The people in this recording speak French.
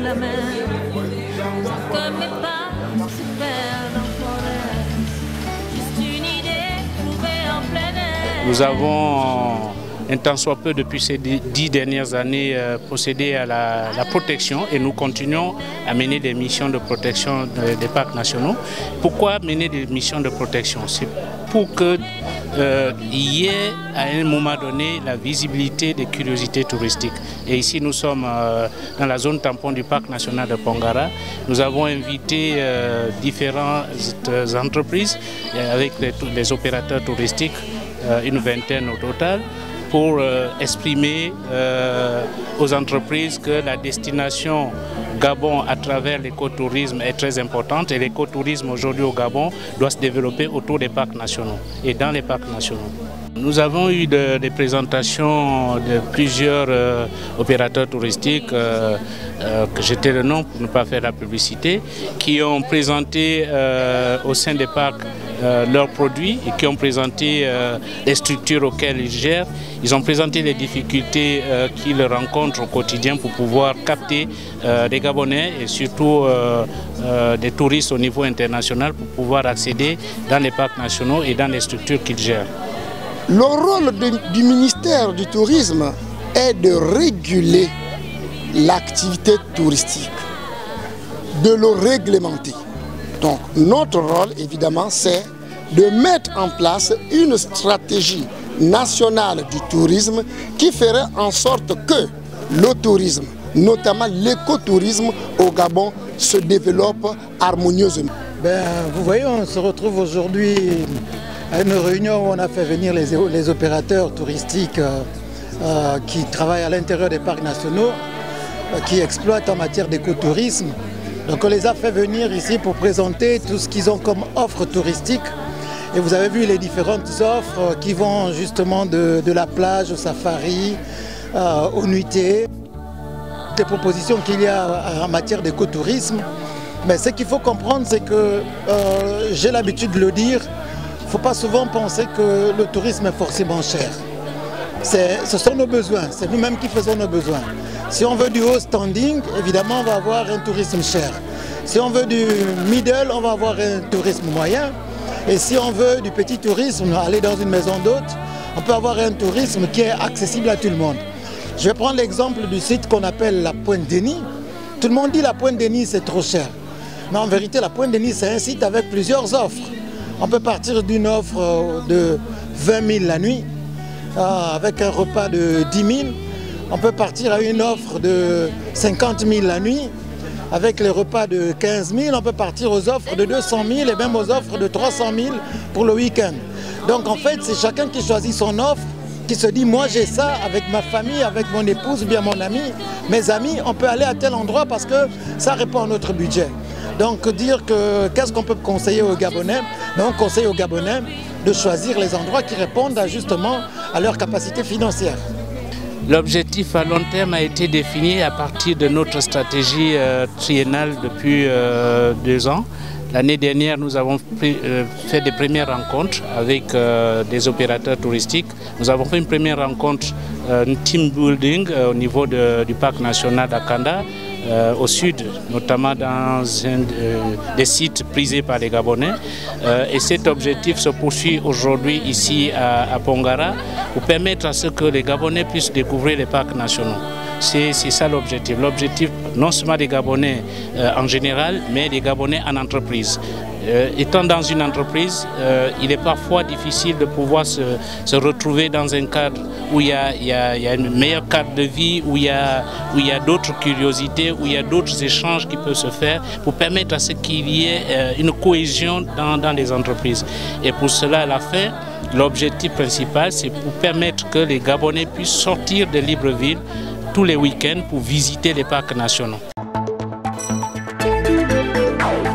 la mer, que mes pas se perdent en forêt. Juste une idée trouvée en plein air. Nous avons un tant soit peu depuis ces 10 dernières années procédé à la protection et nous continuons à mener des missions de protection des parcs nationaux. Pourquoi mener des missions de protection? C'est pour qu'il y ait à un moment donné la visibilité des curiosités touristiques. Et ici nous sommes dans la zone tampon du parc national de Pongara. Nous avons invité différentes entreprises avec les opérateurs touristiques, une vingtaine au total, pour exprimer aux entreprises que la destination Gabon à travers l'écotourisme est très importante et l'écotourisme aujourd'hui au Gabon doit se développer autour des parcs nationaux et dans les parcs nationaux. Nous avons eu des présentations de plusieurs opérateurs touristiques, que j'ai tais le nom pour ne pas faire la publicité, qui ont présenté au sein des parcs leurs produits et qui ont présenté les structures auxquelles ils gèrent. Ils ont présenté les difficultés qu'ils rencontrent au quotidien pour pouvoir capter des Gabonais et surtout des touristes au niveau international pour pouvoir accéder dans les parcs nationaux et dans les structures qu'ils gèrent. Le rôle du ministère du Tourisme est de réguler l'activité touristique, de le réglementer. Donc notre rôle, évidemment, c'est de mettre en place une stratégie nationale du tourisme qui ferait en sorte que le tourisme, notamment l'écotourisme au Gabon, se développe harmonieusement. Vous voyez, on se retrouve aujourd'hui à une réunion où on a fait venir les opérateurs touristiques qui travaillent à l'intérieur des parcs nationaux, qui exploitent en matière d'écotourisme. Donc on les a fait venir ici pour présenter tout ce qu'ils ont comme offre touristique. Et vous avez vu les différentes offres qui vont justement de la plage au safari, aux nuitées. Des propositions qu'il y a en matière d'écotourisme. Mais ce qu'il faut comprendre, c'est que, j'ai l'habitude de le dire, il ne faut pas souvent penser que le tourisme est forcément cher. Ce sont nos besoins, c'est nous-mêmes qui faisons nos besoins. Si on veut du haut standing, évidemment on va avoir un tourisme cher. Si on veut du middle, on va avoir un tourisme moyen. Et si on veut du petit tourisme, aller dans une maison d'hôtes, on peut avoir un tourisme qui est accessible à tout le monde. Je vais prendre l'exemple du site qu'on appelle la Pointe-Denis. Tout le monde dit la Pointe-Denis c'est trop cher. Mais en vérité, la Pointe-Denis c'est un site avec plusieurs offres. On peut partir d'une offre de 20 000 la nuit, avec un repas de 10 000. On peut partir à une offre de 50 000 la nuit, avec les repas de 15 000. On peut partir aux offres de 200 000 et même aux offres de 300 000 pour le week-end. Donc en fait, c'est chacun qui choisit son offre, qui se dit, moi j'ai ça avec ma famille, avec mon épouse ou bien mon ami, mes amis, on peut aller à tel endroit parce que ça répond à notre budget. Donc dire que qu'est-ce qu'on peut conseiller aux Gabonais? On conseille aux Gabonais de choisir les endroits qui répondent justement à leur capacité financière. L'objectif à long terme a été défini à partir de notre stratégie triennale depuis 2 ans. L'année dernière, nous avons fait des premières rencontres avec des opérateurs touristiques. Nous avons fait une première rencontre, un team building au niveau du parc national d'Akanda, au sud, notamment dans des sites prisés par les Gabonais. Et cet objectif se poursuit aujourd'hui ici à Pongara pour permettre à ce que les Gabonais puissent découvrir les parcs nationaux. C'est ça l'objectif. L'objectif non seulement des Gabonais en général, mais des Gabonais en entreprise. Étant dans une entreprise, il est parfois difficile de pouvoir se retrouver dans un cadre où il y a une meilleure cadre de vie, où il y a d'autres curiosités, où il y a d'autres échanges qui peuvent se faire pour permettre à ce qu'il y ait une cohésion dans les entreprises. Et pour cela, à la fin, l'objectif principal, c'est pour permettre que les Gabonais puissent sortir de Libreville tous les week-ends pour visiter les parcs nationaux.